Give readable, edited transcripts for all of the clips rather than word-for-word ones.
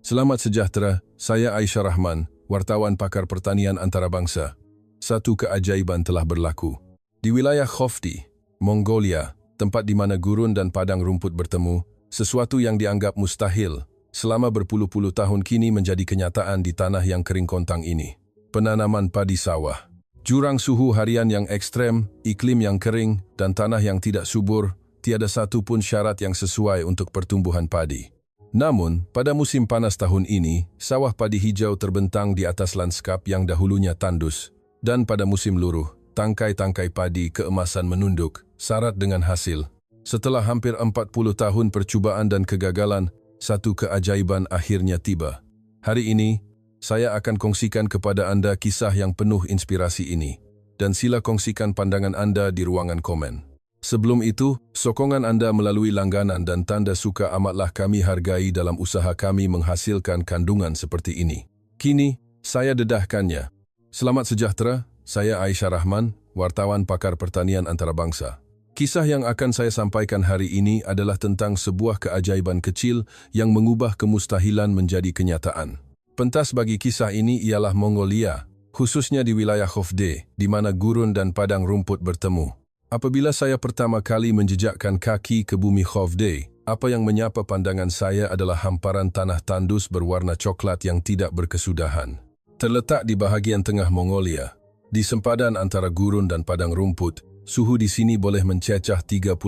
Selamat sejahtera, saya Aisyah Rahman, wartawan pakar pertanian antarabangsa. Satu keajaiban telah berlaku. Di wilayah Khofdi, Mongolia, tempat di mana gurun dan padang rumput bertemu, sesuatu yang dianggap mustahil selama berpuluh-puluh tahun kini menjadi kenyataan di tanah yang kering kontang ini. Penanaman padi sawah. Jurang suhu harian yang ekstrem, iklim yang kering, dan tanah yang tidak subur, tiada satu pun syarat yang sesuai untuk pertumbuhan padi. Namun, pada musim panas tahun ini, sawah padi hijau terbentang di atas lanskap yang dahulunya tandus. Dan pada musim luruh, tangkai-tangkai padi keemasan menunduk, syarat dengan hasil. Setelah hampir 40 tahun percubaan dan kegagalan, satu keajaiban akhirnya tiba. Hari ini, saya akan kongsikan kepada Anda kisah yang penuh inspirasi ini. Dan sila kongsikan pandangan Anda di ruangan komen. Sebelum itu, sokongan Anda melalui langganan dan tanda suka amatlah kami hargai dalam usaha kami menghasilkan kandungan seperti ini. Kini, saya dedahkannya. Selamat sejahtera, saya Aisyah Rahman, wartawan pakar pertanian antarabangsa. Kisah yang akan saya sampaikan hari ini adalah tentang sebuah keajaiban kecil yang mengubah kemustahilan menjadi kenyataan. Pentas bagi kisah ini ialah Mongolia, khususnya di wilayah Khofdi, di mana gurun dan padang rumput bertemu. Apabila saya pertama kali menjejakkan kaki ke bumi Khofdi, apa yang menyapa pandangan saya adalah hamparan tanah tandus berwarna coklat yang tidak berkesudahan. Terletak di bahagian tengah Mongolia, di sempadan antara gurun dan padang rumput, suhu di sini boleh mencecah 35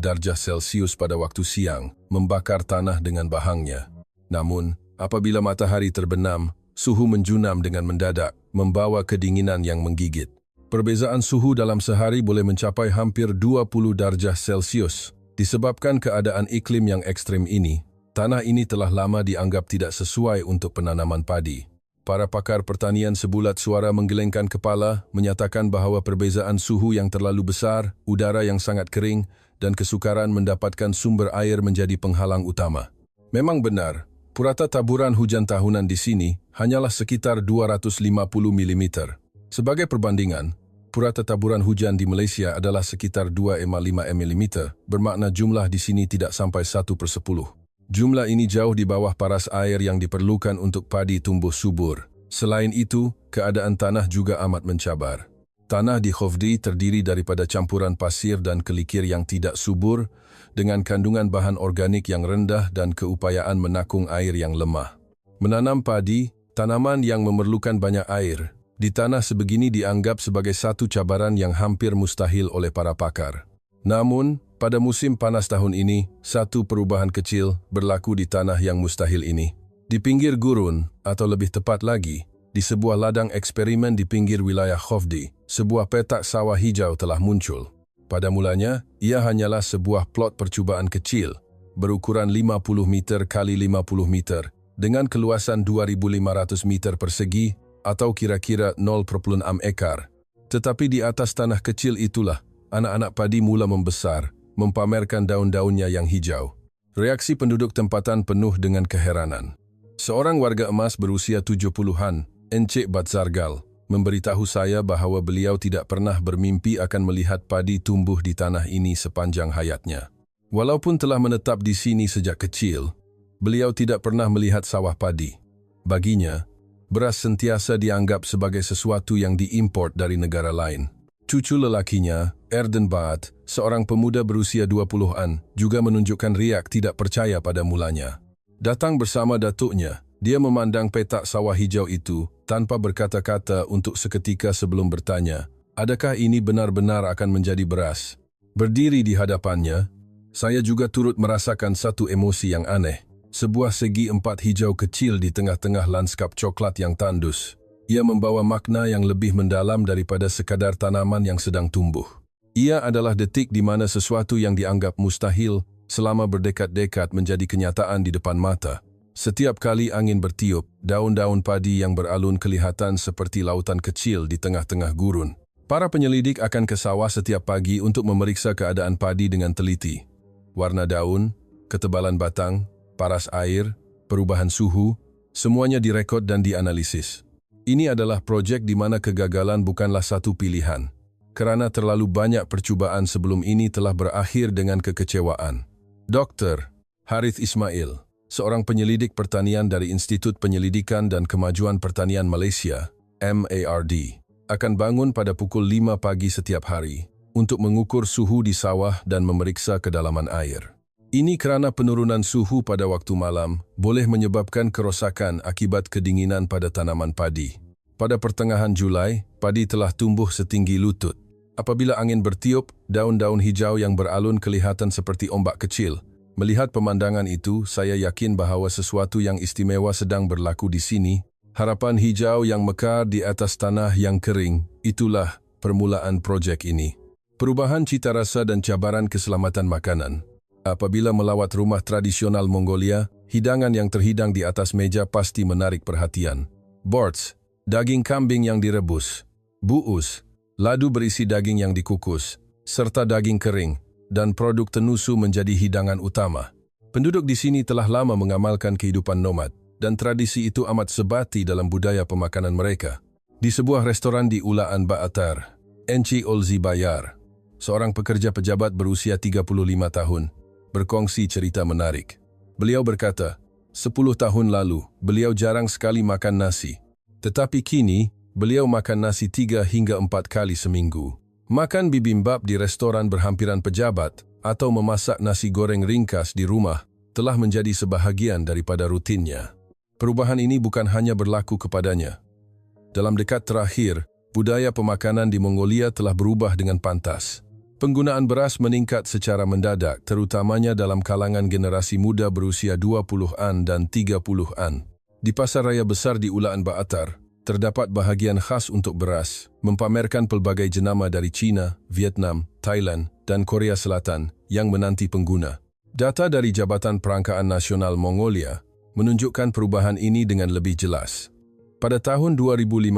darjah Celcius pada waktu siang, membakar tanah dengan bahangnya. Namun, apabila matahari terbenam, suhu menjunam dengan mendadak, membawa kedinginan yang menggigit. Perbezaan suhu dalam sehari boleh mencapai hampir 20 darjah Celcius. Disebabkan keadaan iklim yang ekstrem ini, tanah ini telah lama dianggap tidak sesuai untuk penanaman padi. Para pakar pertanian sebulat suara menggelengkan kepala, menyatakan bahawa perbezaan suhu yang terlalu besar, udara yang sangat kering, dan kesukaran mendapatkan sumber air menjadi penghalang utama. Memang benar, purata taburan hujan tahunan di sini hanyalah sekitar 250 mm. Sebagai perbandingan, purata taburan hujan di Malaysia adalah sekitar 2,5 mm, bermakna jumlah di sini tidak sampai 1/10. Jumlah ini jauh di bawah paras air yang diperlukan untuk padi tumbuh subur. Selain itu, keadaan tanah juga amat mencabar. Tanah di Khofdi terdiri daripada campuran pasir dan kelikir yang tidak subur, dengan kandungan bahan organik yang rendah dan keupayaan menakung air yang lemah. Menanam padi, tanaman yang memerlukan banyak air, di tanah sebegini dianggap sebagai satu cabaran yang hampir mustahil oleh para pakar. Namun, pada musim panas tahun ini, satu perubahan kecil berlaku di tanah yang mustahil ini. Di pinggir gurun, atau lebih tepat lagi, di sebuah ladang eksperimen di pinggir wilayah Khofdi, sebuah petak sawah hijau telah muncul. Pada mulanya, ia hanyalah sebuah plot percubaan kecil, berukuran 50 meter kali 50 meter, dengan keluasan 2.500 meter persegi, atau kira-kira 0,6 ekar. Tetapi di atas tanah kecil itulah, anak-anak padi mula membesar, mempamerkan daun-daunnya yang hijau. Reaksi penduduk tempatan penuh dengan keheranan. Seorang warga emas berusia 70-an, Encik Batzargal, memberitahu saya bahawa beliau tidak pernah bermimpi akan melihat padi tumbuh di tanah ini sepanjang hayatnya. Walaupun telah menetap di sini sejak kecil, beliau tidak pernah melihat sawah padi. Baginya, beras sentiasa dianggap sebagai sesuatu yang diimport dari negara lain. Cucu lelakinya, Erden Baat, seorang pemuda berusia 20-an, juga menunjukkan riak tidak percaya pada mulanya. Datang bersama datuknya, dia memandang petak sawah hijau itu tanpa berkata-kata untuk seketika sebelum bertanya, adakah ini benar-benar akan menjadi beras? Berdiri di hadapannya, saya juga turut merasakan satu emosi yang aneh. Sebuah segi empat hijau kecil di tengah-tengah lanskap coklat yang tandus. Ia membawa makna yang lebih mendalam daripada sekadar tanaman yang sedang tumbuh. Ia adalah detik di mana sesuatu yang dianggap mustahil selama berdekad-dekad menjadi kenyataan di depan mata. Setiap kali angin bertiup, daun-daun padi yang beralun kelihatan seperti lautan kecil di tengah-tengah gurun. Para penyelidik akan ke sawah setiap pagi untuk memeriksa keadaan padi dengan teliti. Warna daun, ketebalan batang, paras air, perubahan suhu, semuanya direkod dan dianalisis. Ini adalah proyek di mana kegagalan bukanlah satu pilihan. Kerana terlalu banyak percubaan sebelum ini telah berakhir dengan kekecewaan. Dr. Harith Ismail, seorang penyelidik pertanian dari Institut Penyelidikan dan Kemajuan Pertanian Malaysia, MARD, akan bangun pada pukul 5 pagi setiap hari untuk mengukur suhu di sawah dan memeriksa kedalaman air. Ini kerana penurunan suhu pada waktu malam boleh menyebabkan kerosakan akibat kedinginan pada tanaman padi. Pada pertengahan Julai, padi telah tumbuh setinggi lutut. Apabila angin bertiup, daun-daun hijau yang beralun kelihatan seperti ombak kecil. Melihat pemandangan itu, saya yakin bahawa sesuatu yang istimewa sedang berlaku di sini. Harapan hijau yang mekar di atas tanah yang kering, itulah permulaan projek ini. Perubahan cita rasa dan cabaran keselamatan makanan. Apabila melawat rumah tradisional Mongolia, hidangan yang terhidang di atas meja pasti menarik perhatian. Borts, daging kambing yang direbus. Buus, ladu berisi daging yang dikukus, serta daging kering, dan produk tenusu menjadi hidangan utama. Penduduk di sini telah lama mengamalkan kehidupan nomad, dan tradisi itu amat sebati dalam budaya pemakanan mereka. Di sebuah restoran di Ulaan Baatar, Enci Olzi Bayar, seorang pekerja pejabat berusia 35 tahun, berkongsi cerita menarik. Beliau berkata, 10 tahun lalu, beliau jarang sekali makan nasi. Tetapi kini, beliau makan nasi 3 hingga 4 kali seminggu. Makan bibimbap di restoran berhampiran pejabat atau memasak nasi goreng ringkas di rumah telah menjadi sebahagian daripada rutinnya. Perubahan ini bukan hanya berlaku kepadanya. Dalam dekad terakhir, budaya pemakanan di Mongolia telah berubah dengan pantas. Penggunaan beras meningkat secara mendadak, terutamanya dalam kalangan generasi muda berusia 20-an dan 30-an. Di pasar raya besar di Ulaan Baatar, terdapat bahagian khas untuk beras, mempamerkan pelbagai jenama dari China, Vietnam, Thailand, dan Korea Selatan yang menanti pengguna. Data dari Jabatan Perangkaan Nasional Mongolia menunjukkan perubahan ini dengan lebih jelas. Pada tahun 2015,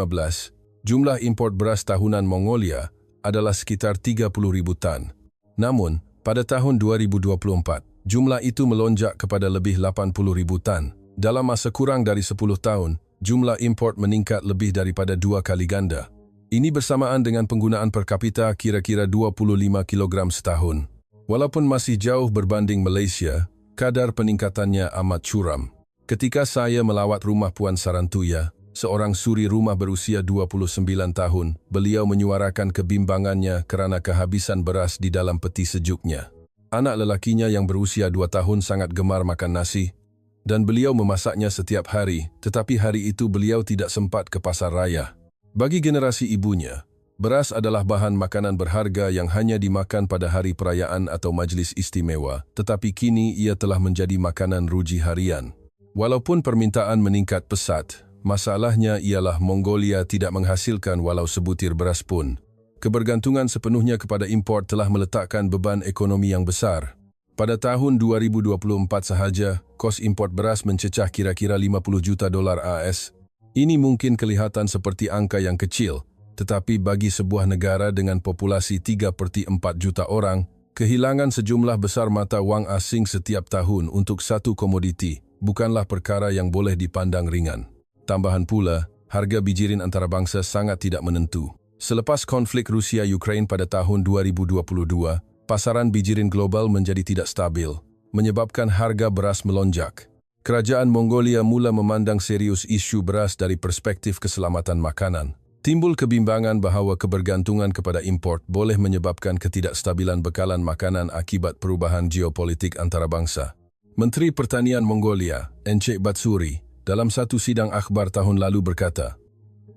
jumlah import beras tahunan Mongolia adalah sekitar 30.000 tan. Namun, pada tahun 2024, jumlah itu melonjak kepada lebih 80.000 tan. Dalam masa kurang dari 10 tahun, jumlah import meningkat lebih daripada 2 kali ganda. Ini bersamaan dengan penggunaan per kapita kira-kira 25 kg setahun. Walaupun masih jauh berbanding Malaysia, kadar peningkatannya amat curam. Ketika saya melawat rumah Puan Sarantuya, seorang suri rumah berusia 29 tahun, beliau menyuarakan kebimbangannya kerana kehabisan beras di dalam peti sejuknya. Anak lelakinya yang berusia 2 tahun sangat gemar makan nasi, dan beliau memasaknya setiap hari, tetapi hari itu beliau tidak sempat ke pasar raya. Bagi generasi ibunya, beras adalah bahan makanan berharga yang hanya dimakan pada hari perayaan atau majlis istimewa, tetapi kini ia telah menjadi makanan ruji harian. Walaupun permintaan meningkat pesat, masalahnya ialah Mongolia tidak menghasilkan walau sebutir beras pun. Kebergantungan sepenuhnya kepada import telah meletakkan beban ekonomi yang besar. Pada tahun 2024 sahaja, kos import beras mencecah kira-kira 50 juta dolar AS. Ini mungkin kelihatan seperti angka yang kecil, tetapi bagi sebuah negara dengan populasi 3/4 juta orang, kehilangan sejumlah besar mata wang asing setiap tahun untuk satu komoditi bukanlah perkara yang boleh dipandang ringan. Tambahan pula, harga bijirin antarabangsa sangat tidak menentu. Selepas konflik Rusia-Ukraine pada tahun 2022, pasaran bijirin global menjadi tidak stabil, menyebabkan harga beras melonjak. Kerajaan Mongolia mula memandang serius isu beras dari perspektif keselamatan makanan. Timbul kebimbangan bahawa kebergantungan kepada import boleh menyebabkan ketidakstabilan bekalan makanan akibat perubahan geopolitik antarabangsa. Menteri Pertanian Mongolia, Encik Batsuri, dalam satu sidang akhbar tahun lalu berkata,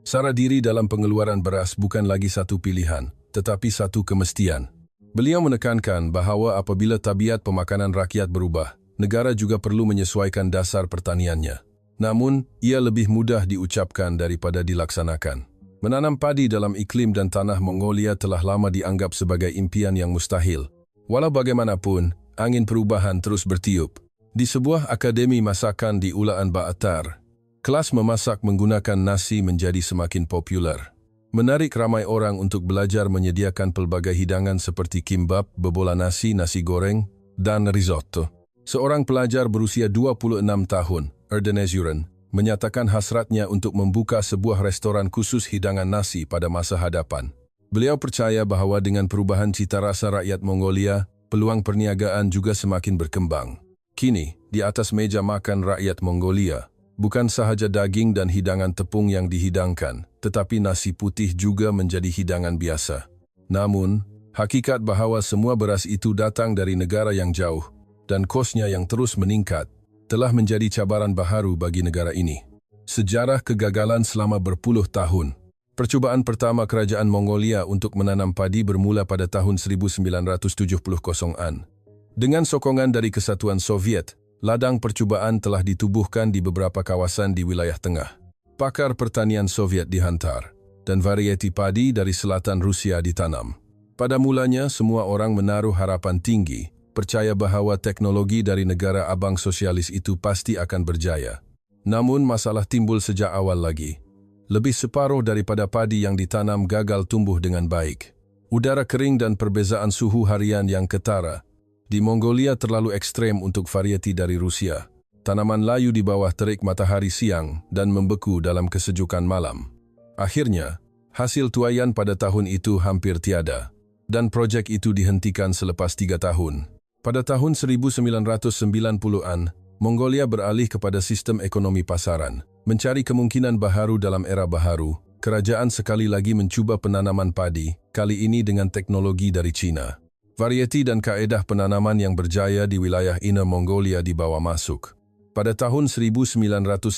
"Sara diri dalam pengeluaran beras bukan lagi satu pilihan, tetapi satu kemestian." Beliau menekankan bahawa apabila tabiat pemakanan rakyat berubah, negara juga perlu menyesuaikan dasar pertaniannya. Namun, ia lebih mudah diucapkan daripada dilaksanakan. Menanam padi dalam iklim dan tanah Mongolia telah lama dianggap sebagai impian yang mustahil. Walau bagaimanapun, angin perubahan terus bertiup. Di sebuah akademi masakan di Ulaan Baatar, kelas memasak menggunakan nasi menjadi semakin popular. Menarik ramai orang untuk belajar menyediakan pelbagai hidangan seperti kimbap, bebola nasi, nasi goreng, dan risotto. Seorang pelajar berusia 26 tahun, Erdenezuren, menyatakan hasratnya untuk membuka sebuah restoran khusus hidangan nasi pada masa hadapan. Beliau percaya bahawa dengan perubahan cita rasa rakyat Mongolia, peluang perniagaan juga semakin berkembang. Kini, di atas meja makan rakyat Mongolia. Bukan sahaja daging dan hidangan tepung yang dihidangkan, tetapi nasi putih juga menjadi hidangan biasa. Namun, hakikat bahawa semua beras itu datang dari negara yang jauh dan kosnya yang terus meningkat telah menjadi cabaran baharu bagi negara ini. Sejarah kegagalan selama berpuluh tahun. Percubaan pertama kerajaan Mongolia untuk menanam padi bermula pada tahun 1970-an. Dengan sokongan dari Kesatuan Soviet, ladang percubaan telah ditubuhkan di beberapa kawasan di wilayah tengah. Pakar pertanian Soviet dihantar, dan varieti padi dari selatan Rusia ditanam. Pada mulanya, semua orang menaruh harapan tinggi, percaya bahawa teknologi dari negara abang sosialis itu pasti akan berjaya. Namun, masalah timbul sejak awal lagi. Lebih separuh daripada padi yang ditanam gagal tumbuh dengan baik. Udara kering dan perbezaan suhu harian yang ketara di Mongolia terlalu ekstrem untuk varieti dari Rusia. Tanaman layu di bawah terik matahari siang dan membeku dalam kesejukan malam. Akhirnya, hasil tuaian pada tahun itu hampir tiada, dan projek itu dihentikan selepas 3 tahun. Pada tahun 1990-an, Mongolia beralih kepada sistem ekonomi pasaran. Mencari kemungkinan baharu dalam era baharu, kerajaan sekali lagi mencuba penanaman padi, kali ini dengan teknologi dari China. Varieti dan kaedah penanaman yang berjaya di wilayah Inner Mongolia dibawa masuk. Pada tahun 1995,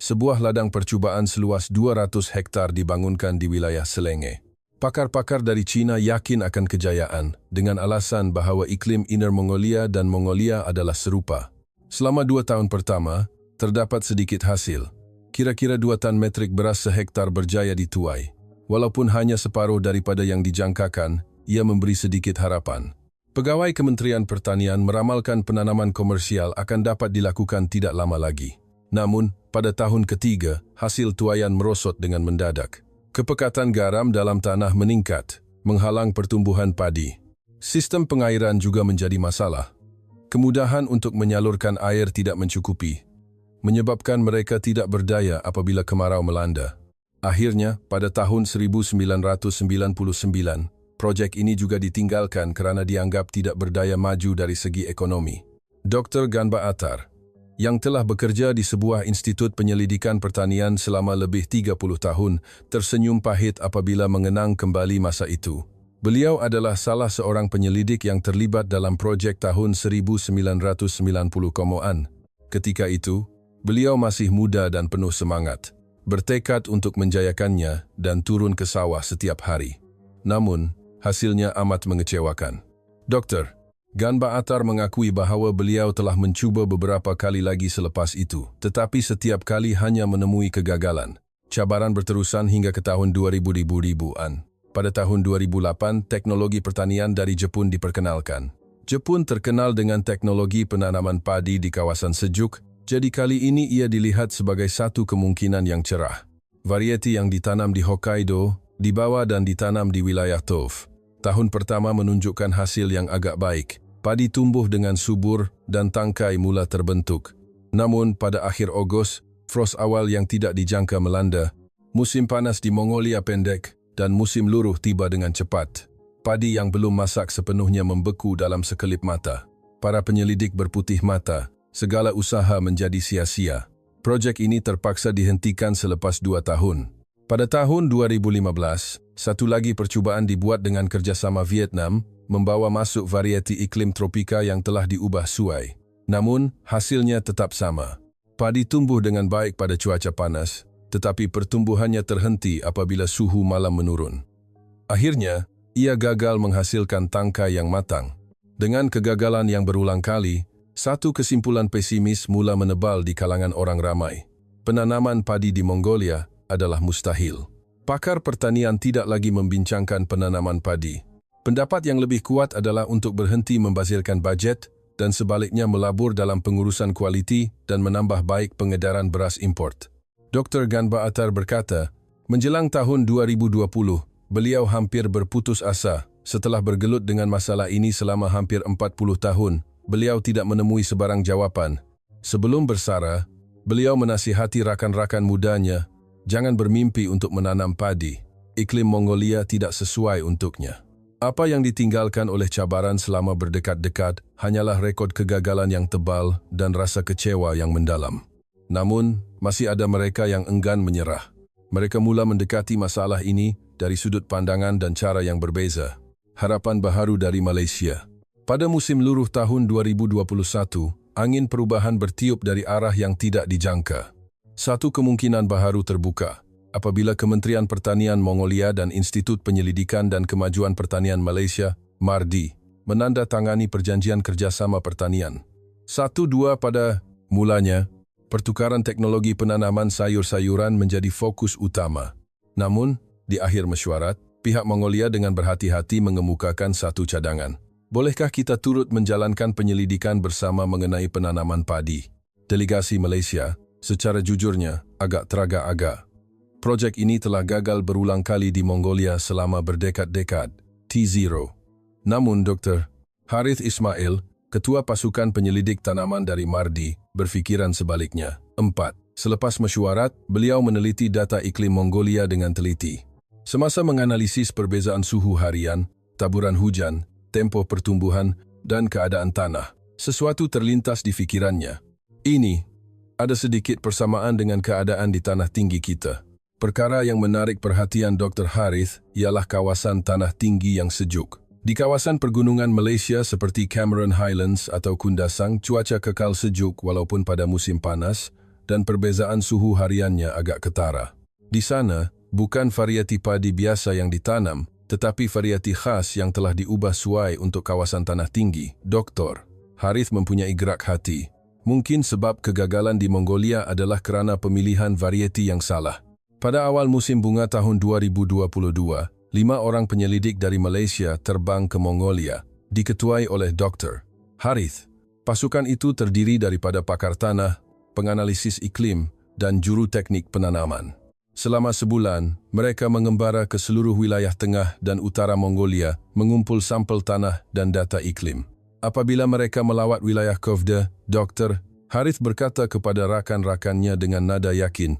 sebuah ladang percubaan seluas 200 hektar dibangunkan di wilayah Selenge. Pakar-pakar dari China yakin akan kejayaan dengan alasan bahawa iklim Inner Mongolia dan Mongolia adalah serupa. Selama 2 tahun pertama, terdapat sedikit hasil. Kira-kira 2 tan metrik beras sehektar berjaya dituai. Walaupun hanya separuh daripada yang dijangkakan, ia memberi sedikit harapan. Pegawai Kementerian Pertanian meramalkan penanaman komersial akan dapat dilakukan tidak lama lagi. Namun, pada tahun ketiga, hasil tuaian merosot dengan mendadak. Kepekatan garam dalam tanah meningkat, menghalang pertumbuhan padi. Sistem pengairan juga menjadi masalah. Kemudahan untuk menyalurkan air tidak mencukupi, menyebabkan mereka tidak berdaya apabila kemarau melanda. Akhirnya, pada tahun 1999, projek ini juga ditinggalkan kerana dianggap tidak berdaya maju dari segi ekonomi. Dr. Ganba Atar, yang telah bekerja di sebuah institut penyelidikan pertanian selama lebih 30 tahun, tersenyum pahit apabila mengenang kembali masa itu. Beliau adalah salah seorang penyelidik yang terlibat dalam projek tahun 1990-an. Ketika itu, beliau masih muda dan penuh semangat, bertekad untuk menjayakannya dan turun ke sawah setiap hari. Namun, hasilnya amat mengecewakan. Dr. Ganba Atar mengakui bahawa beliau telah mencuba beberapa kali lagi selepas itu, tetapi setiap kali hanya menemui kegagalan. Cabaran berterusan hingga ke tahun 2000-an. Pada tahun 2008, teknologi pertanian dari Jepun diperkenalkan. Jepun terkenal dengan teknologi penanaman padi di kawasan sejuk, jadi kali ini ia dilihat sebagai satu kemungkinan yang cerah. Varieti yang ditanam di Hokkaido dibawa dan ditanam di wilayah Tof. Tahun pertama menunjukkan hasil yang agak baik. Padi tumbuh dengan subur dan tangkai mula terbentuk. Namun pada akhir Ogos, frost awal yang tidak dijangka melanda. Musim panas di Mongolia pendek dan musim luruh tiba dengan cepat. Padi yang belum masak sepenuhnya membeku dalam sekelip mata. Para penyelidik berputih mata. Segala usaha menjadi sia-sia. Projek ini terpaksa dihentikan selepas 2 tahun. Pada tahun 2015, satu lagi percubaan dibuat dengan kerjasama Vietnam, membawa masuk varieti iklim tropika yang telah diubah suai. Namun, hasilnya tetap sama. Padi tumbuh dengan baik pada cuaca panas, tetapi pertumbuhannya terhenti apabila suhu malam menurun. Akhirnya, ia gagal menghasilkan tangkai yang matang. Dengan kegagalan yang berulang kali, satu kesimpulan pesimis mula menebal di kalangan orang ramai. Penanaman padi di Mongolia adalah mustahil. Pakar pertanian tidak lagi membincangkan penanaman padi. Pendapat yang lebih kuat adalah untuk berhenti membazirkan bajet dan sebaliknya melabur dalam pengurusan kualiti dan menambah baik pengedaran beras import. Dr. Ganba Atar berkata, menjelang tahun 2020, beliau hampir berputus asa. Setelah bergelut dengan masalah ini selama hampir 40 tahun, beliau tidak menemui sebarang jawapan. Sebelum bersara, beliau menasihati rakan-rakan mudanya, jangan bermimpi untuk menanam padi. Iklim Mongolia tidak sesuai untuknya. Apa yang ditinggalkan oleh cabaran selama berdekat-dekat hanyalah rekod kegagalan yang tebal dan rasa kecewa yang mendalam. Namun, masih ada mereka yang enggan menyerah. Mereka mula mendekati masalah ini dari sudut pandangan dan cara yang berbeza. Harapan baharu dari Malaysia. Pada musim luruh tahun 2021, angin perubahan bertiup dari arah yang tidak dijangka. Satu kemungkinan baharu terbuka apabila Kementerian Pertanian Mongolia dan Institut Penyelidikan dan Kemajuan Pertanian Malaysia, MARDI, menandatangani perjanjian kerjasama pertanian. 1-2 pada mulanya, pertukaran teknologi penanaman sayur-sayuran menjadi fokus utama. Namun, di akhir mesyuarat, pihak Mongolia dengan berhati-hati mengemukakan satu cadangan. Bolehkah kita turut menjalankan penyelidikan bersama mengenai penanaman padi? Delegasi Malaysia, secara jujurnya, agak teragak-agak. Projek ini telah gagal berulang kali di Mongolia selama berdekad-dekad. T0. Namun Dr. Harith Ismail, Ketua Pasukan Penyelidik Tanaman dari MARDI, berfikiran sebaliknya. 4. Selepas mesyuarat, beliau meneliti data iklim Mongolia dengan teliti. Semasa menganalisis perbezaan suhu harian, taburan hujan, tempo pertumbuhan, dan keadaan tanah, sesuatu terlintas di fikirannya. Ini ada sedikit persamaan dengan keadaan di tanah tinggi kita. Perkara yang menarik perhatian Dr. Harith ialah kawasan tanah tinggi yang sejuk. Di kawasan pergunungan Malaysia seperti Cameron Highlands atau Kundasang, cuaca kekal sejuk walaupun pada musim panas dan perbezaan suhu hariannya agak ketara. Di sana, bukan varieti padi biasa yang ditanam, tetapi varieti khas yang telah diubah sesuai untuk kawasan tanah tinggi. Dr. Harith mempunyai gerak hati. Mungkin sebab kegagalan di Mongolia adalah kerana pemilihan varieti yang salah. Pada awal musim bunga tahun 2022, 5 orang penyelidik dari Malaysia terbang ke Mongolia, diketuai oleh Dr. Harith. Pasukan itu terdiri daripada pakar tanah, penganalisis iklim, dan juru teknik penanaman. Selama sebulan, mereka mengembara ke seluruh wilayah tengah dan utara Mongolia, mengumpul sampel tanah dan data iklim. Apabila mereka melawat wilayah Kovda, Dr. Harith berkata kepada rakan-rakannya dengan nada yakin,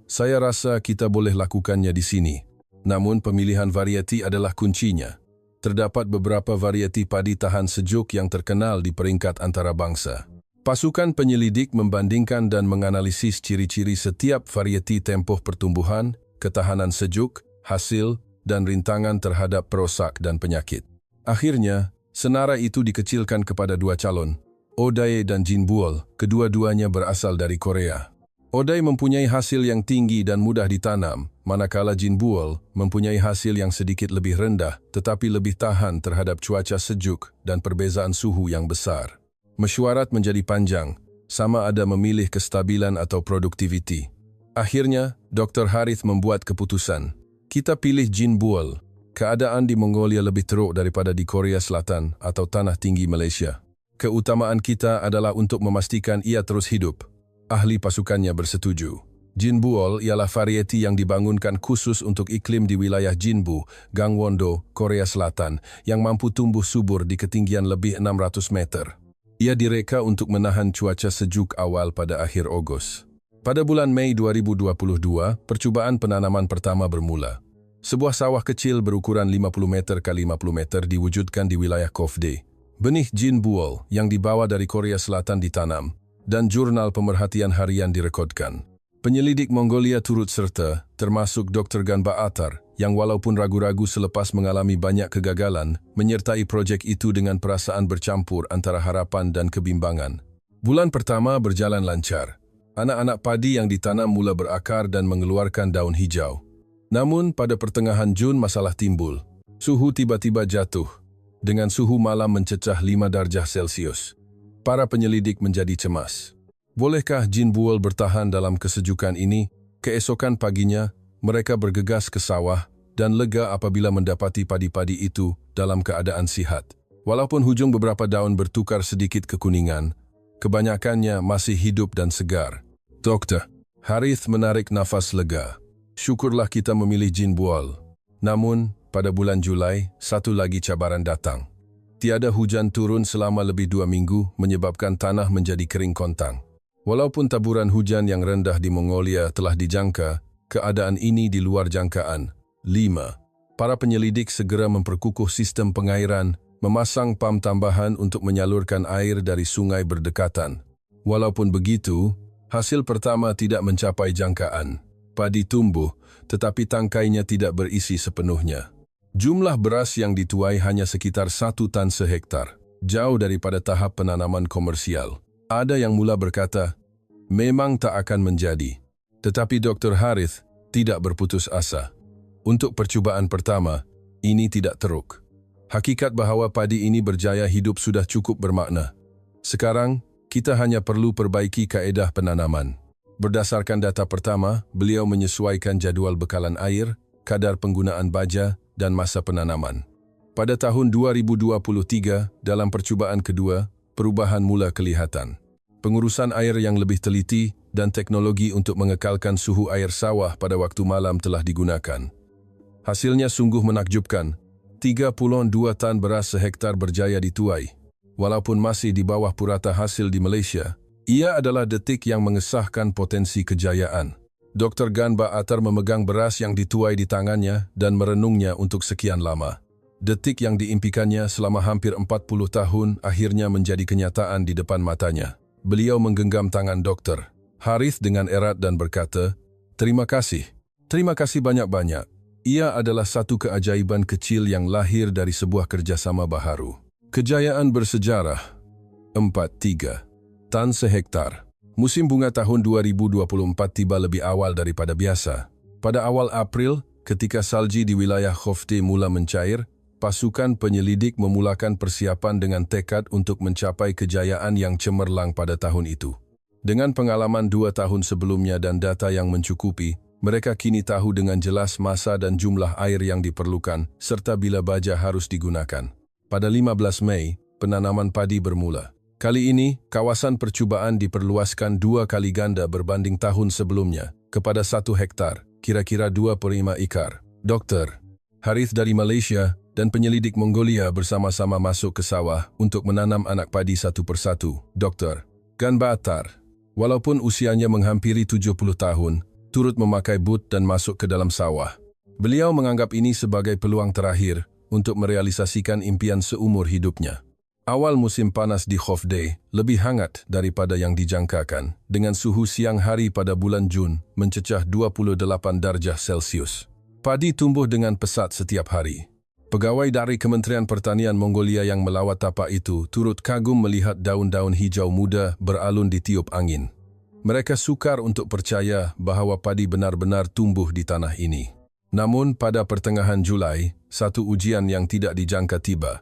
"Saya rasa kita boleh lakukannya di sini. Namun pemilihan varieti adalah kuncinya. Terdapat beberapa varieti padi tahan sejuk yang terkenal di peringkat antarabangsa." Pasukan penyelidik membandingkan dan menganalisis ciri-ciri setiap varieti tempoh pertumbuhan, ketahanan sejuk, hasil, dan rintangan terhadap perosak dan penyakit. Akhirnya, senarai itu dikecilkan kepada 2 calon, Oday dan Jinbuol, kedua-duanya berasal dari Korea. Oday mempunyai hasil yang tinggi dan mudah ditanam, manakala Jinbuol mempunyai hasil yang sedikit lebih rendah tetapi lebih tahan terhadap cuaca sejuk dan perbezaan suhu yang besar. Mesyuarat menjadi panjang, sama ada memilih kestabilan atau produktiviti. Akhirnya, Dr. Harith membuat keputusan. Kita pilih Jinbuol. Keadaan di Mongolia lebih teruk daripada di Korea Selatan atau tanah tinggi Malaysia. Keutamaan kita adalah untuk memastikan ia terus hidup. Ahli pasukannya bersetuju. Jinbuol ialah varieti yang dibangunkan khusus untuk iklim di wilayah Jinbu, Gangwon-do, Korea Selatan, yang mampu tumbuh subur di ketinggian lebih 600 meter. Ia direka untuk menahan cuaca sejuk awal pada akhir Ogos. Pada bulan Mei 2022, percubaan penanaman pertama bermula. Sebuah sawah kecil berukuran 50 meter x 50 meter diwujudkan di wilayah Kovde. Benih Jinbuol yang dibawa dari Korea Selatan ditanam, dan jurnal pemerhatian harian direkodkan. Penyelidik Mongolia turut serta, termasuk Dr. Ganba Atar, yang walaupun ragu-ragu selepas mengalami banyak kegagalan, menyertai projek itu dengan perasaan bercampur antara harapan dan kebimbangan. Bulan pertama berjalan lancar. Anak-anak padi yang ditanam mula berakar dan mengeluarkan daun hijau. Namun, pada pertengahan Jun masalah timbul. Suhu tiba-tiba jatuh, dengan suhu malam mencecah 5 darjah Celsius. Para penyelidik menjadi cemas. Bolehkah Jinbuol bertahan dalam kesejukan ini? Keesokan paginya, mereka bergegas ke sawah dan lega apabila mendapati padi-padi itu dalam keadaan sihat. Walaupun hujung beberapa daun bertukar sedikit kekuningan, kebanyakannya masih hidup dan segar. Dr. Harith menarik nafas lega. Syukurlah kita memilih Jinbuol. Namun, pada bulan Julai, satu lagi cabaran datang. Tiada hujan turun selama lebih 2 minggu menyebabkan tanah menjadi kering kontang. Walaupun taburan hujan yang rendah di Mongolia telah dijangka, keadaan ini di luar jangkaan. 5. Para penyelidik segera memperkukuh sistem pengairan, memasang pam tambahan untuk menyalurkan air dari sungai berdekatan. Walaupun begitu, hasil pertama tidak mencapai jangkaan. Padi tumbuh, tetapi tangkainya tidak berisi sepenuhnya. Jumlah beras yang dituai hanya sekitar 1 tan sehektar, jauh daripada tahap penanaman komersial. Ada yang mula berkata, memang tak akan menjadi. Tetapi Dr. Harith tidak berputus asa. Untuk percubaan pertama, ini tidak teruk. Hakikat bahawa padi ini berjaya hidup sudah cukup bermakna. Sekarang, kita hanya perlu perbaiki kaedah penanaman. Berdasarkan data pertama, beliau menyesuaikan jadual bekalan air, kadar penggunaan baja, dan masa penanaman. Pada tahun 2023, dalam percubaan kedua, perubahan mula kelihatan. Pengurusan air yang lebih teliti dan teknologi untuk mengekalkan suhu air sawah pada waktu malam telah digunakan. Hasilnya sungguh menakjubkan. 32 tan beras sehektar berjaya dituai. Walaupun masih di bawah purata hasil di Malaysia, ia adalah detik yang mengesahkan potensi kejayaan. Dr. Ganba Atar memegang beras yang dituai di tangannya dan merenungnya untuk sekian lama. Detik yang diimpikannya selama hampir 40 tahun akhirnya menjadi kenyataan di depan matanya. Beliau menggenggam tangan Dr. Harith dengan erat dan berkata, "Terima kasih. Terima kasih banyak-banyak. Ia adalah satu keajaiban kecil yang lahir dari sebuah kerjasama baharu." Kejayaan bersejarah. 43 tan sehektar. Musim bunga tahun 2024 tiba lebih awal daripada biasa. Pada awal April, ketika salji di wilayah Khofte mula mencair, pasukan penyelidik memulakan persiapan dengan tekad untuk mencapai kejayaan yang cemerlang pada tahun itu. Dengan pengalaman 2 tahun sebelumnya dan data yang mencukupi, mereka kini tahu dengan jelas masa dan jumlah air yang diperlukan serta bila baja harus digunakan. Pada 15 Mei, penanaman padi bermula. Kali ini, kawasan percubaan diperluaskan 2 kali ganda berbanding tahun sebelumnya, kepada 1 hektar, kira-kira 2,5 ekar. Dr. Harith dari Malaysia dan penyelidik Mongolia bersama-sama masuk ke sawah untuk menanam anak padi satu persatu. Dr. Ganba Atar, walaupun usianya menghampiri 70 tahun, turut memakai boot dan masuk ke dalam sawah. Beliau menganggap ini sebagai peluang terakhir untuk merealisasikan impian seumur hidupnya. Awal musim panas di Khofte lebih hangat daripada yang dijangkakan, dengan suhu siang hari pada bulan Jun mencecah 28 darjah Celsius. Padi tumbuh dengan pesat setiap hari. Pegawai dari Kementerian Pertanian Mongolia yang melawat tapak itu turut kagum melihat daun-daun hijau muda beralun di tiup angin. Mereka sukar untuk percaya bahawa padi benar-benar tumbuh di tanah ini. Namun pada pertengahan Julai, satu ujian yang tidak dijangka tiba.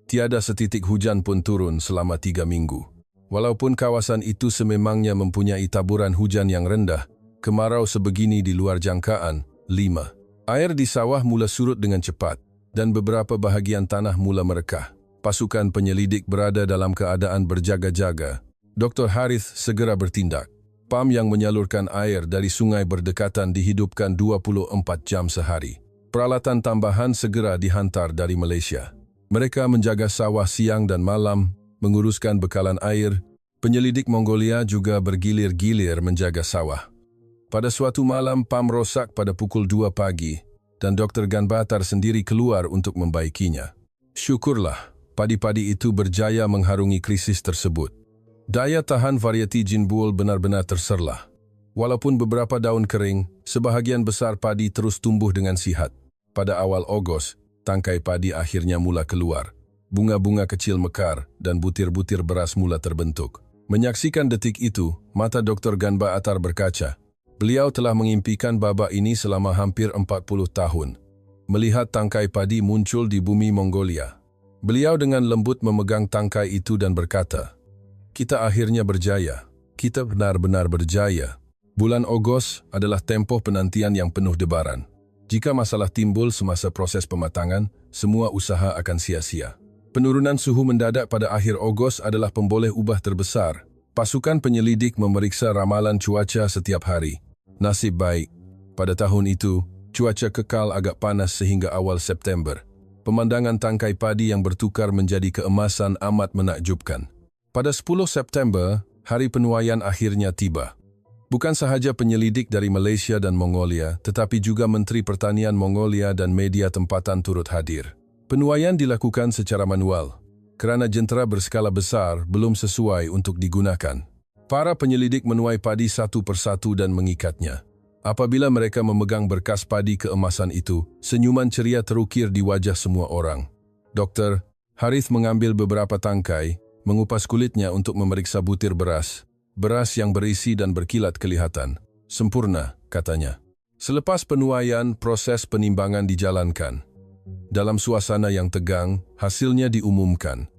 Tiada setitik hujan pun turun selama 3 minggu. Walaupun kawasan itu sememangnya mempunyai taburan hujan yang rendah, kemarau sebegini di luar jangkaan. 5. Air di sawah mula surut dengan cepat, dan beberapa bahagian tanah mula merekah. Pasukan penyelidik berada dalam keadaan berjaga-jaga. Dr. Harith segera bertindak. Pam yang menyalurkan air dari sungai berdekatan dihidupkan 24 jam sehari. Peralatan tambahan segera dihantar dari Malaysia. Mereka menjaga sawah siang dan malam, menguruskan bekalan air. Penyelidik Mongolia juga bergilir-gilir menjaga sawah. Pada suatu malam, pam rosak pada pukul 2 pagi, dan Dr. Ganba Atar sendiri keluar untuk membaikinya. Syukurlah, padi-padi itu berjaya mengharungi krisis tersebut. Daya tahan varieti Jinbuol benar-benar terserlah. Walaupun beberapa daun kering, sebahagian besar padi terus tumbuh dengan sihat. Pada awal Ogos, tangkai padi akhirnya mula keluar. Bunga-bunga kecil mekar dan butir-butir beras mula terbentuk. Menyaksikan detik itu, mata Dr. Ganba Atar berkaca. Beliau telah mengimpikan babak ini selama hampir 40 tahun. Melihat tangkai padi muncul di bumi Mongolia. Beliau dengan lembut memegang tangkai itu dan berkata, "Kita akhirnya berjaya. Kita benar-benar berjaya." Bulan Ogos adalah tempoh penantian yang penuh debaran. Jika masalah timbul semasa proses pematangan, semua usaha akan sia-sia. Penurunan suhu mendadak pada akhir Ogos adalah pemboleh ubah terbesar. Pasukan penyelidik memeriksa ramalan cuaca setiap hari. Nasib baik, pada tahun itu, cuaca kekal agak panas sehingga awal September. Pemandangan tangkai padi yang bertukar menjadi keemasan amat menakjubkan. Pada 10 September, hari penuaian akhirnya tiba. Bukan sahaja penyelidik dari Malaysia dan Mongolia, tetapi juga Menteri Pertanian Mongolia dan media tempatan turut hadir. Penuaian dilakukan secara manual, kerana jentera berskala besar belum sesuai untuk digunakan. Para penyelidik menuai padi satu persatu dan mengikatnya. Apabila mereka memegang berkas padi keemasan itu, senyuman ceria terukir di wajah semua orang. Dr. Harith mengambil beberapa tangkai, mengupas kulitnya untuk memeriksa butir beras. Beras yang berisi dan berkilat kelihatan. Sempurna, katanya. Selepas penuaian, proses penimbangan dijalankan. Dalam suasana yang tegang, hasilnya diumumkan.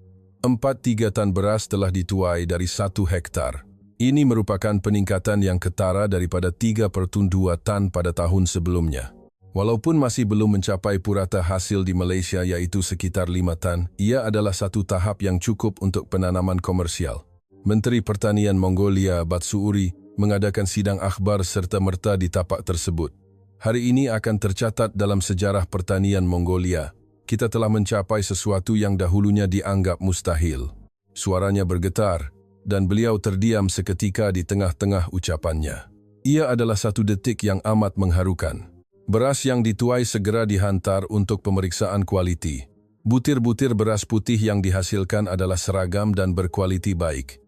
4-3 tan beras telah dituai dari 1 hektar. Ini merupakan peningkatan yang ketara daripada 3/2 tan pada tahun sebelumnya. Walaupun masih belum mencapai purata hasil di Malaysia iaitu sekitar 5 tan, ia adalah satu tahap yang cukup untuk penanaman komersial. Menteri Pertanian Mongolia Batsuuri mengadakan sidang akhbar serta-merta di tapak tersebut. Hari ini akan tercatat dalam sejarah pertanian Mongolia. Kita telah mencapai sesuatu yang dahulunya dianggap mustahil. Suaranya bergetar dan beliau terdiam seketika di tengah-tengah ucapannya. Ia adalah satu detik yang amat mengharukan. Beras yang dituai segera dihantar untuk pemeriksaan kualiti. Butir-butir beras putih yang dihasilkan adalah seragam dan berkualiti baik.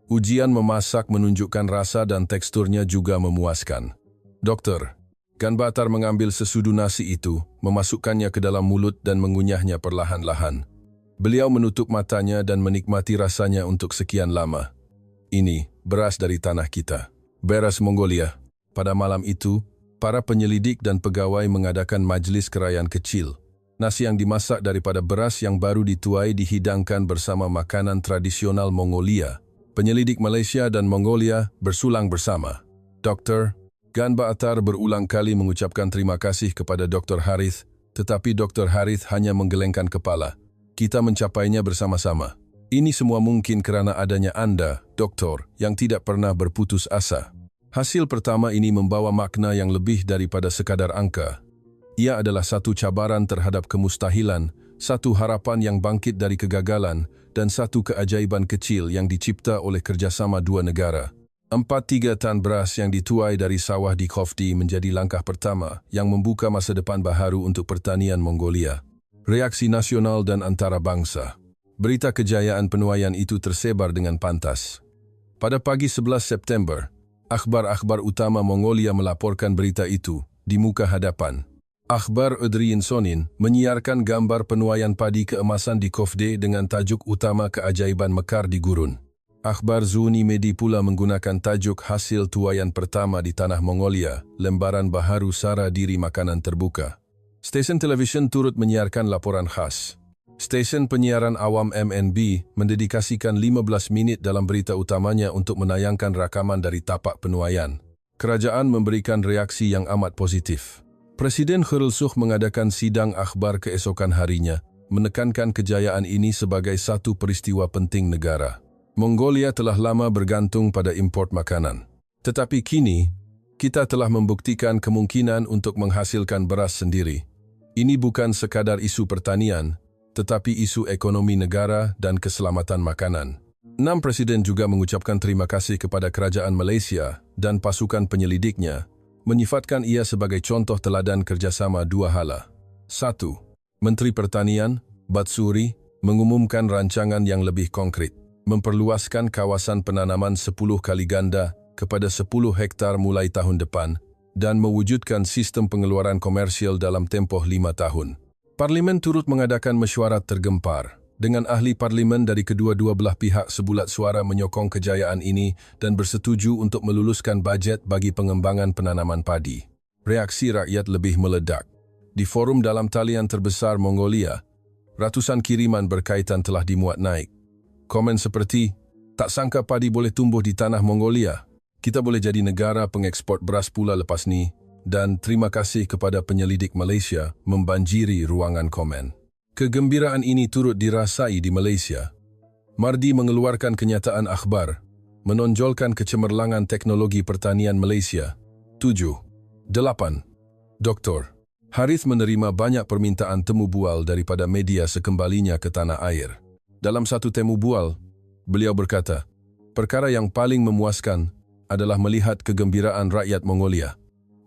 Ujian memasak menunjukkan rasa dan teksturnya juga memuaskan. Dokter, Gan Batar mengambil sesudu nasi itu, memasukkannya ke dalam mulut dan mengunyahnya perlahan-lahan. Beliau menutup matanya dan menikmati rasanya untuk sekian lama. Ini beras dari tanah kita. Beras Mongolia. Pada malam itu, para penyelidik dan pegawai mengadakan majlis kerajaan kecil. Nasi yang dimasak daripada beras yang baru dituai dihidangkan bersama makanan tradisional Mongolia. Penyelidik Malaysia dan Mongolia bersulang bersama. Dr. Gan Batar berulang kali mengucapkan terima kasih kepada Dr. Harith, tetapi Dr. Harith hanya menggelengkan kepala. Kita mencapainya bersama-sama. Ini semua mungkin kerana adanya Anda, Doktor, yang tidak pernah berputus asa. Hasil pertama ini membawa makna yang lebih daripada sekadar angka. Ia adalah satu cabaran terhadap kemustahilan, satu harapan yang bangkit dari kegagalan, dan satu keajaiban kecil yang dicipta oleh kerjasama dua negara. 4-3 tan beras yang dituai dari sawah di Khofdi menjadi langkah pertama yang membuka masa depan baharu untuk pertanian Mongolia. Reaksi nasional dan antarabangsa. Berita kejayaan penuaian itu tersebar dengan pantas. Pada pagi 11 September, akhbar-akhbar utama Mongolia melaporkan berita itu di muka hadapan. Akhbar Udriin Sonin menyiarkan gambar penuaian padi keemasan di Khofdi dengan tajuk utama keajaiban mekar di gurun. Akhbar Zuni Medi pula menggunakan tajuk hasil tuaian pertama di tanah Mongolia, lembaran baharu sara diri makanan terbuka. Stesen televisyen turut menyiarkan laporan khas. Stesen penyiaran awam MNB mendedikasikan 15 minit dalam berita utamanya untuk menayangkan rakaman dari tapak penuaian. Kerajaan memberikan reaksi yang amat positif. Presiden Khairul Sukh mengadakan sidang akhbar keesokan harinya, menekankan kejayaan ini sebagai satu peristiwa penting negara. Mongolia telah lama bergantung pada import makanan. Tetapi kini, kita telah membuktikan kemungkinan untuk menghasilkan beras sendiri. Ini bukan sekadar isu pertanian, tetapi isu ekonomi negara dan keselamatan makanan. 6 Presiden juga mengucapkan terima kasih kepada Kerajaan Malaysia dan pasukan penyelidiknya, menyifatkan ia sebagai contoh teladan kerjasama dua hala. 1. Menteri Pertanian, Batsuuri, mengumumkan rancangan yang lebih konkret, memperluaskan kawasan penanaman 10 kali ganda kepada 10 hektar mulai tahun depan dan mewujudkan sistem pengeluaran komersial dalam tempoh 5 tahun. Parlimen turut mengadakan mesyuarat tergempar, dengan ahli parlimen dari kedua-dua belah pihak sebulat suara menyokong kejayaan ini dan bersetuju untuk meluluskan bajet bagi pengembangan penanaman padi. Reaksi rakyat lebih meledak. Di forum dalam talian terbesar Mongolia, ratusan kiriman berkaitan telah dimuat naik. Komen seperti, tak sangka padi boleh tumbuh di tanah Mongolia. Kita boleh jadi negara pengekspor beras pula lepas ni. Dan terima kasih kepada penyelidik Malaysia membanjiri ruangan komen. Kegembiraan ini turut dirasai di Malaysia. Mardi mengeluarkan kenyataan akhbar, menonjolkan kecemerlangan teknologi pertanian Malaysia. 7. 8. Dr. Harith menerima banyak permintaan temu bual daripada media sekembalinya ke tanah air. Dalam satu temu bual, beliau berkata, perkara yang paling memuaskan adalah melihat kegembiraan rakyat Mongolia.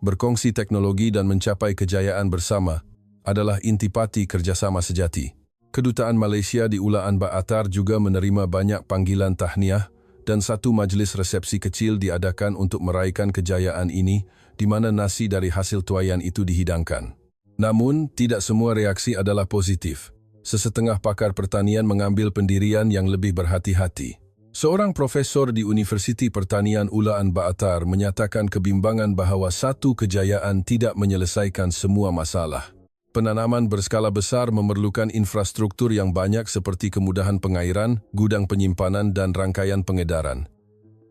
Berkongsi teknologi dan mencapai kejayaan bersama adalah intipati kerjasama sejati. Kedutaan Malaysia di Ulaan Baatar juga menerima banyak panggilan tahniah dan satu majlis resepsi kecil diadakan untuk meraihkan kejayaan ini di mana nasi dari hasil tuaian itu dihidangkan. Namun, tidak semua reaksi adalah positif. Sesetengah pakar pertanian mengambil pendirian yang lebih berhati-hati. Seorang profesor di Universiti Pertanian Ulaan Baatar menyatakan kebimbangan bahawa satu kejayaan tidak menyelesaikan semua masalah. Penanaman berskala besar memerlukan infrastruktur yang banyak seperti kemudahan pengairan, gudang penyimpanan dan rangkaian pengedaran.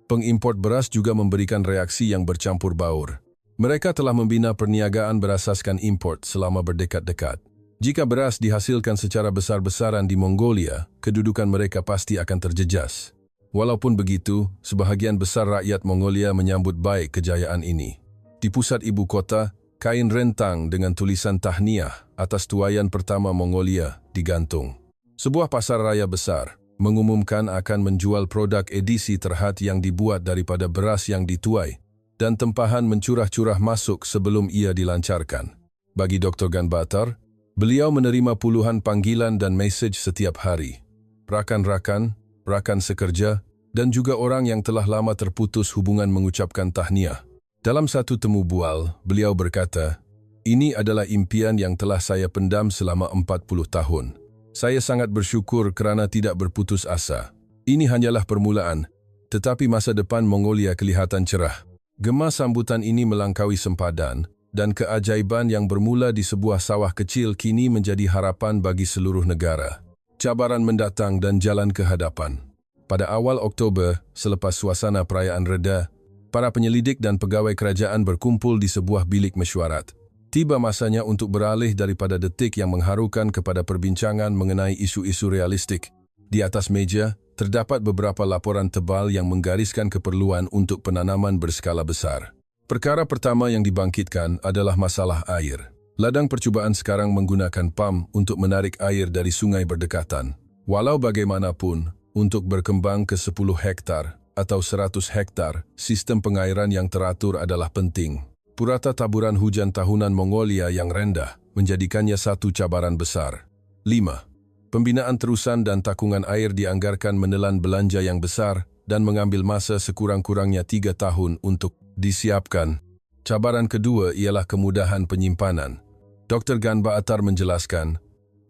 Pengimport beras juga memberikan reaksi yang bercampur baur. Mereka telah membina perniagaan berasaskan import selama berdekat-dekat. Jika beras dihasilkan secara besar-besaran di Mongolia, kedudukan mereka pasti akan terjejas. Walaupun begitu, sebahagian besar rakyat Mongolia menyambut baik kejayaan ini. Di pusat ibu kota, kain rentang dengan tulisan tahniah atas tuaian pertama Mongolia digantung. Sebuah pasar raya besar mengumumkan akan menjual produk edisi terhad yang dibuat daripada beras yang dituai dan tempahan mencurah-curah masuk sebelum ia dilancarkan. Bagi Dr. Ganbatar, beliau menerima puluhan panggilan dan mesej setiap hari. Rakan-rakan, rakan sekerja, dan juga orang yang telah lama terputus hubungan mengucapkan tahniah. Dalam satu temu bual, beliau berkata, "Ini adalah impian yang telah saya pendam selama 40 tahun. Saya sangat bersyukur kerana tidak berputus asa. Ini hanyalah permulaan, tetapi masa depan Mongolia kelihatan cerah." Gema sambutan ini melangkaui sempadan, dan keajaiban yang bermula di sebuah sawah kecil kini menjadi harapan bagi seluruh negara. Cabaran mendatang dan jalan ke hadapan. Pada awal Oktober, selepas suasana perayaan reda, para penyelidik dan pegawai kerajaan berkumpul di sebuah bilik mesyuarat. Tiba masanya untuk beralih daripada detik yang mengharukan kepada perbincangan mengenai isu-isu realistik. Di atas meja, terdapat beberapa laporan tebal yang menggariskan keperluan untuk penanaman berskala besar. Perkara pertama yang dibangkitkan adalah masalah air. Ladang percubaan sekarang menggunakan pam untuk menarik air dari sungai berdekatan. Walau bagaimanapun, untuk berkembang ke 10 hektar atau 100 hektar, sistem pengairan yang teratur adalah penting. Purata taburan hujan tahunan Mongolia yang rendah menjadikannya satu cabaran besar. 5. Pembinaan terusan dan takungan air dianggarkan menelan belanja yang besar dan mengambil masa sekurang-kurangnya 3 tahun untuk disiapkan. Cabaran kedua ialah kemudahan penyimpanan. Dr. Ganbatar menjelaskan,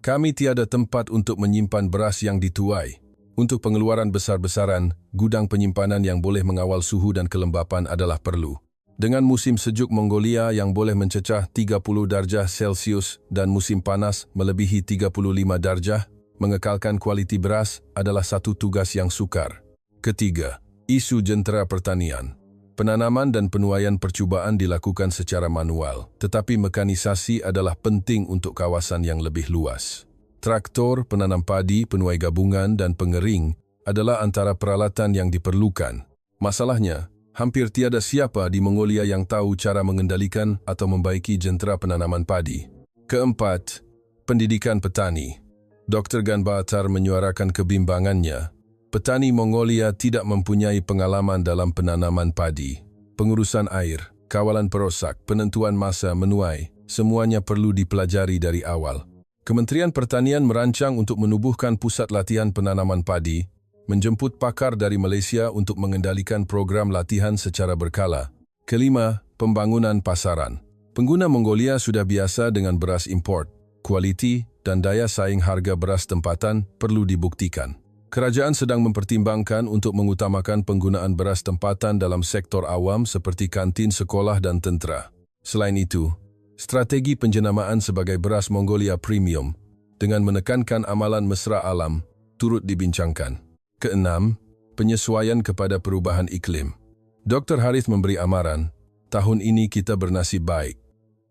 "Kami tiada tempat untuk menyimpan beras yang dituai. Untuk pengeluaran besar-besaran, gudang penyimpanan yang boleh mengawal suhu dan kelembapan adalah perlu. Dengan musim sejuk Mongolia yang boleh mencecah 30 darjah Celsius dan musim panas melebihi 35 darjah, mengekalkan kualiti beras adalah satu tugas yang sukar." Ketiga, isu jentera pertanian. Penanaman dan penuaian percubaan dilakukan secara manual, tetapi mekanisasi adalah penting untuk kawasan yang lebih luas. Traktor, penanam padi, penuai gabungan, dan pengering adalah antara peralatan yang diperlukan. Masalahnya, hampir tiada siapa di Mongolia yang tahu cara mengendalikan atau membaiki jentera penanaman padi. Keempat, pendidikan petani. Dr. Ganbatar menyuarakan kebimbangannya. Petani Mongolia tidak mempunyai pengalaman dalam penanaman padi. Pengurusan air, kawalan perosak, penentuan masa menuai, semuanya perlu dipelajari dari awal. Kementerian Pertanian merancang untuk menubuhkan pusat latihan penanaman padi, menjemput pakar dari Malaysia untuk mengendalikan program latihan secara berkala. Kelima, pembangunan pasaran. Pengguna Mongolia sudah biasa dengan beras import. Kualiti dan daya saing harga beras tempatan perlu dibuktikan. Kerajaan sedang mempertimbangkan untuk mengutamakan penggunaan beras tempatan dalam sektor awam seperti kantin sekolah dan tentera. Selain itu, strategi penjenamaan sebagai beras Mongolia Premium dengan menekankan amalan mesra alam turut dibincangkan. Keenam, penyesuaian kepada perubahan iklim. Dr. Harith memberi amaran, "Tahun ini kita bernasib baik.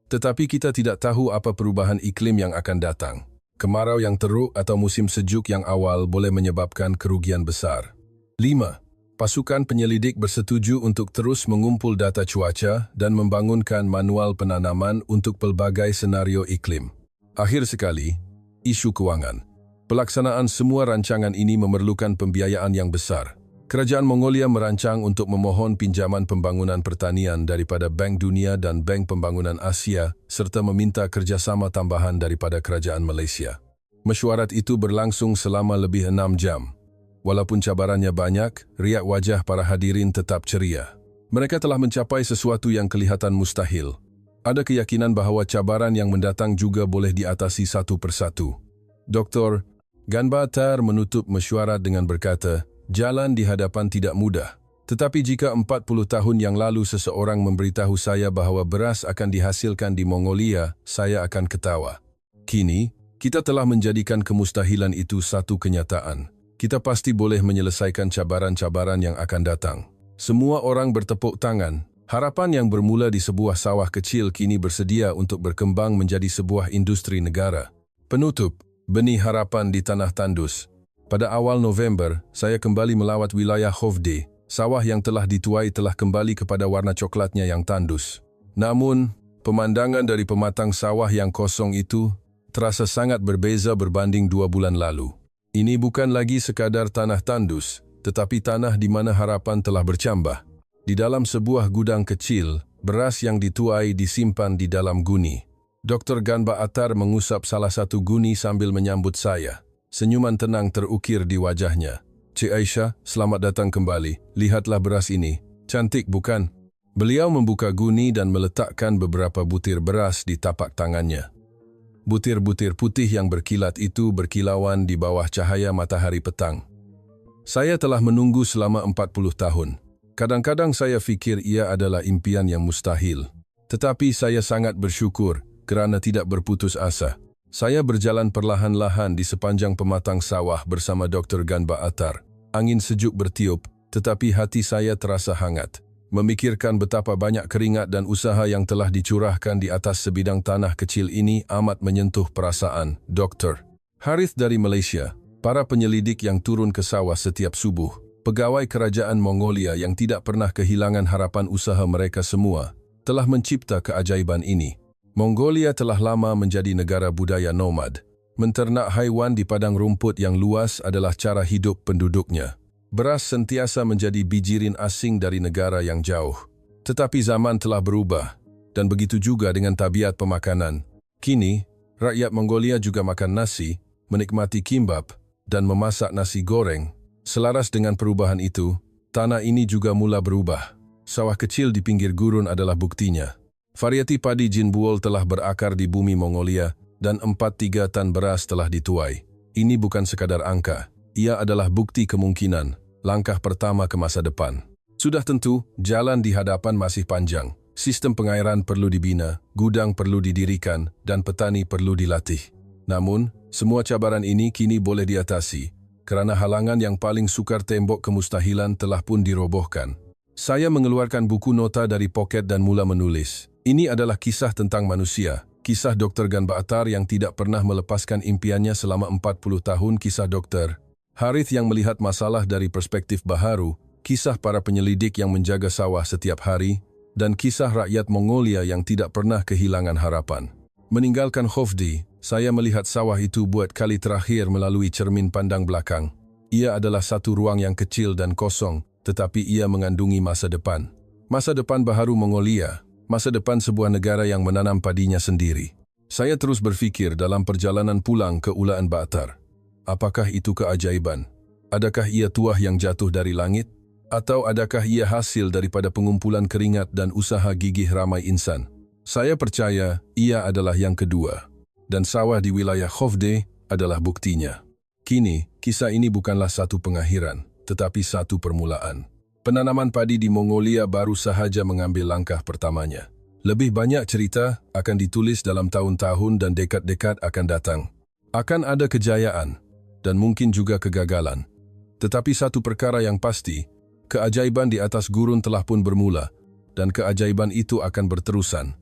Tetapi kita tidak tahu apa perubahan iklim yang akan datang. Kemarau yang teruk atau musim sejuk yang awal boleh menyebabkan kerugian besar." 5. Pasukan penyelidik bersetuju untuk terus mengumpul data cuaca dan membangunkan manual penanaman untuk pelbagai senario iklim. Akhir sekali, isu kewangan. Pelaksanaan semua rancangan ini memerlukan pembiayaan yang besar. Kerajaan Mongolia merancang untuk memohon pinjaman pembangunan pertanian daripada Bank Dunia dan Bank Pembangunan Asia serta meminta kerjasama tambahan daripada Kerajaan Malaysia. Mesyuarat itu berlangsung selama lebih 6 jam. Walaupun cabarannya banyak, riak wajah para hadirin tetap ceria. Mereka telah mencapai sesuatu yang kelihatan mustahil. Ada keyakinan bahawa cabaran yang mendatang juga boleh diatasi satu persatu. Dr. Ganba Attar menutup mesyuarat dengan berkata, jalan di hadapan tidak mudah. Tetapi jika 40 tahun yang lalu seseorang memberitahu saya bahawa beras akan dihasilkan di Mongolia, saya akan ketawa. Kini, kita telah menjadikan kemustahilan itu satu kenyataan. Kita pasti boleh menyelesaikan cabaran-cabaran yang akan datang. Semua orang bertepuk tangan. Harapan yang bermula di sebuah sawah kecil kini bersedia untuk berkembang menjadi sebuah industri negara. Penutup, benih harapan di tanah tandus. Pada awal November, saya kembali melawat wilayah Khofdi. Sawah yang telah dituai telah kembali kepada warna coklatnya yang tandus. Namun, pemandangan dari pematang sawah yang kosong itu terasa sangat berbeza berbanding 2 bulan lalu. Ini bukan lagi sekadar tanah tandus, tetapi tanah di mana harapan telah bercambah. Di dalam sebuah gudang kecil, beras yang dituai disimpan di dalam guni. Dr. Ganba Attar mengusap salah satu guni sambil menyambut saya. Senyuman tenang terukir di wajahnya. Cik Aisyah, selamat datang kembali. Lihatlah beras ini. Cantik bukan? Beliau membuka guni dan meletakkan beberapa butir beras di tapak tangannya. Butir-butir putih yang berkilat itu berkilauan di bawah cahaya matahari petang. Saya telah menunggu selama 40 tahun. Kadang-kadang saya fikir ia adalah impian yang mustahil. Tetapi saya sangat bersyukur kerana tidak berputus asa. Saya berjalan perlahan-lahan di sepanjang pematang sawah bersama Dr. Ganba Attar. Angin sejuk bertiup, tetapi hati saya terasa hangat. Memikirkan betapa banyak keringat dan usaha yang telah dicurahkan di atas sebidang tanah kecil ini amat menyentuh perasaan. Dr. Harith dari Malaysia, para penyelidik yang turun ke sawah setiap subuh, pegawai kerajaan Mongolia yang tidak pernah kehilangan harapan usaha mereka semua, telah mencipta keajaiban ini. Mongolia telah lama menjadi negara budaya nomad. Menternak haiwan di padang rumput yang luas adalah cara hidup penduduknya. Beras sentiasa menjadi bijirin asing dari negara yang jauh. Tetapi zaman telah berubah, dan begitu juga dengan tabiat pemakanan. Kini, rakyat Mongolia juga makan nasi, menikmati kimbap, dan memasak nasi goreng. Selaras dengan perubahan itu, tanah ini juga mula berubah. Sawah kecil di pinggir gurun adalah buktinya. Varieti padi Jinbuol telah berakar di bumi Mongolia dan 4-3 tan beras telah dituai. Ini bukan sekadar angka, ia adalah bukti kemungkinan, langkah pertama ke masa depan. Sudah tentu, jalan di hadapan masih panjang. Sistem pengairan perlu dibina, gudang perlu didirikan, dan petani perlu dilatih. Namun, semua cabaran ini kini boleh diatasi, kerana halangan yang paling sukar tembok kemustahilan telah pun dirobohkan. Saya mengeluarkan buku nota dari poket dan mula menulis. Ini adalah kisah tentang manusia, kisah Dr. Ganba Attar yang tidak pernah melepaskan impiannya selama 40 tahun, kisah Dr. Harith yang melihat masalah dari perspektif baharu, kisah para penyelidik yang menjaga sawah setiap hari, dan kisah rakyat Mongolia yang tidak pernah kehilangan harapan. Meninggalkan Khofdi, saya melihat sawah itu buat kali terakhir melalui cermin pandang belakang. Ia adalah satu ruang yang kecil dan kosong, tetapi ia mengandungi masa depan. Masa depan baharu Mongolia. Masa depan sebuah negara yang menanam padinya sendiri. Saya terus berfikir dalam perjalanan pulang ke Ulaan Ba'atar. Apakah itu keajaiban? Adakah ia tuah yang jatuh dari langit? Atau adakah ia hasil daripada pengumpulan keringat dan usaha gigih ramai insan? Saya percaya ia adalah yang kedua. Dan sawah di wilayah Khofdi adalah buktinya. Kini, kisah ini bukanlah satu pengakhiran, tetapi satu permulaan. Penanaman padi di Mongolia baru sahaja mengambil langkah pertamanya. Lebih banyak cerita akan ditulis dalam tahun-tahun dan dekad-dekad akan datang. Akan ada kejayaan dan mungkin juga kegagalan. Tetapi satu perkara yang pasti, keajaiban di atas gurun telah pun bermula dan keajaiban itu akan berterusan.